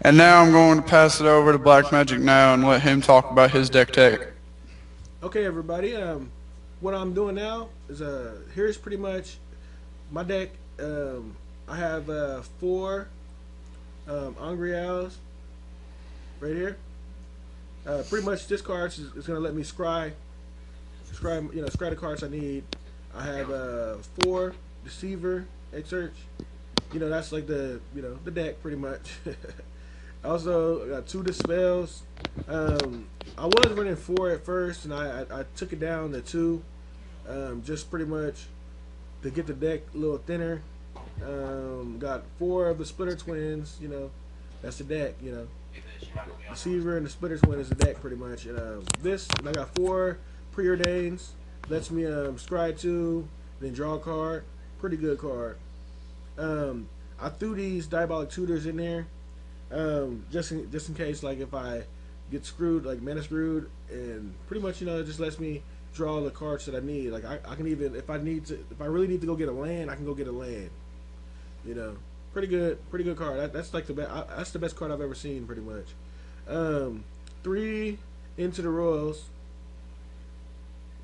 And now I'm going to pass it over to Black Magic now and let him talk about his deck tech. Okay, everybody. What I'm doing now is here's pretty much my deck. I have four Angrials right here. Pretty much this card is gonna let me scry the cards I need. I have four Deceiver Exurge. That's like the deck pretty much. I also got two Dispels. I was running four at first, and I took it down to two, just pretty much to get the deck a little thinner. Got four of the Splitter Twins. That's the deck. Deceiver and the Splitter Twin is the deck pretty much. And I got four Preordains. Lets me scry two, then draw a card. Pretty good card. I threw these Diabolic Tutors in there, just in case, like if I get screwed, like mana screwed, and pretty much it just lets me draw the cards that I need. Like I can even if I really need to go get a land, I can go get a land. Pretty good card. That's like that's the best card I've ever seen, pretty much. Three Into the Royals.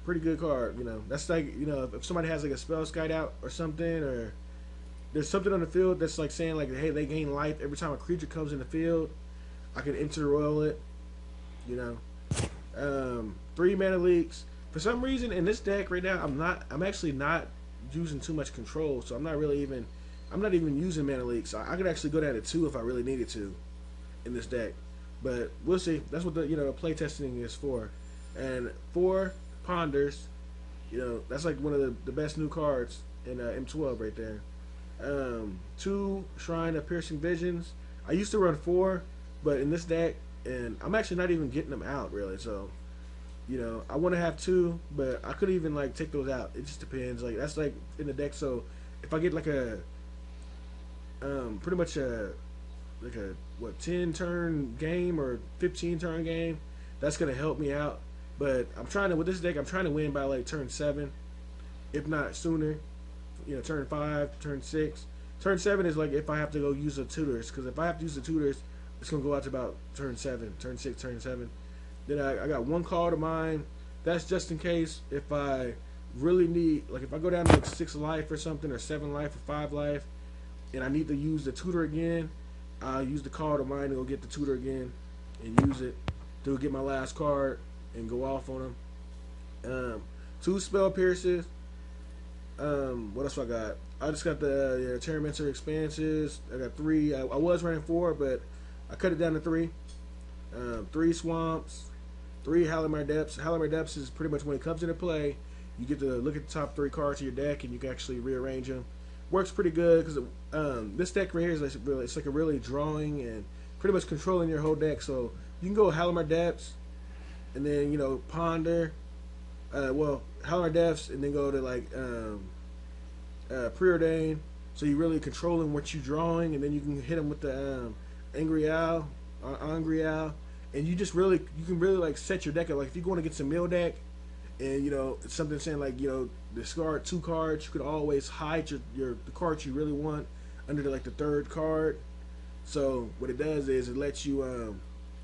Pretty good card. That's like if somebody has like a spell skite out or something, or there's something on the field that's like saying like, hey, they gain life every time a creature comes in the field, I can Into the Royal it. Three mana leaks. For some reason in this deck right now, I'm actually not using too much control, so I'm not even using mana leaks. I could actually go down to two if I really needed to in this deck, but we'll see. That's what the playtesting is for. And four Ponders. That's like one of the best new cards in M12 right there. Two Shrine of Piercing Visions. I used to run four, but in this deck, and I'm actually not even getting them out really. So, I want to have two, but I could even like take those out. It just depends. Like that's like in the deck. So if I get like a pretty much like a 10 turn game or 15 turn game, that's gonna help me out. But with this deck, I'm trying to win by like turn 7, if not sooner. Turn 5, turn 6. Turn 7 is like if I have to go use the tutors, because if I have to use the tutors, it's gonna go out to about turn 7, turn 6, turn 7. Then I got one call to mine. That's just in case if I really need, like if I go down to like 6 life or something, or 7 life or 5 life, and I need to use the tutor again, I'll use the call to mine to go get the tutor again and use it to get my last card and go off on them. Two Spell Pierces. What else I got? I just got the Terramentor Expanses. I got 3. I was running 4, but I cut it down to 3. 3 Swamps. 3 Halimar Depths. Halimar Depths is pretty much when it comes into play, you get to look at the top 3 cards of your deck and you can actually rearrange them. Works pretty good because this deck right here is it's like a really drawing and pretty much controlling your whole deck. So you can go Halimar Depths, and then Ponder, Halimar Depths, and then go to like Preordain. So you're really controlling what you're drawing, and then you can hit them with the Angrial, and you can really like set your deck up. Like if you're going to get some mill deck, and it's something saying like discard 2 cards, you could always hide the cards you really want under the third card. So what it does is it lets you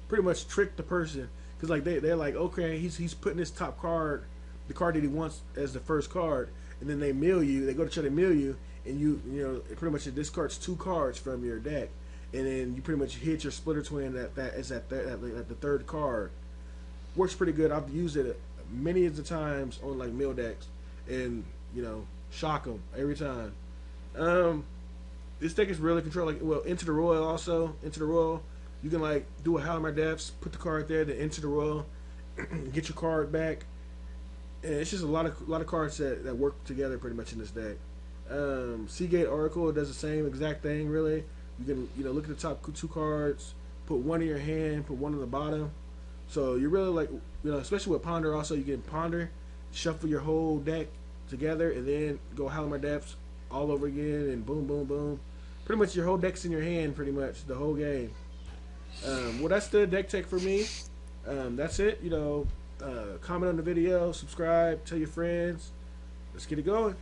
pretty much trick the person, because like they're like, okay, he's putting his top card, the card that he wants as the first card, and then they go to try to mill you, and it pretty much discards 2 cards from your deck, and then you pretty much hit your Splitter Twin at the third card. Works pretty good. I've used it many of the times on like mill decks, and shock them every time. This deck is really controlled. Into the Royal also. Into the Royal, you can like do a Halimar Depths, put the card there, then Into the Royal, get your card back, and it's just a lot of cards that work together pretty much in this deck. Seagate Oracle does the same exact thing. Really, you can look at the top 2 cards, put one in your hand, put one on the bottom. So you're really like especially with Ponder. Also, you can ponder, shuffle your whole deck together, and then go Halimar Depths all over again, and boom, boom, boom. Pretty much your whole deck's in your hand, pretty much the whole game. Well, that's the deck tech for me. That's it. Comment on the video, subscribe, tell your friends. Let's get it going.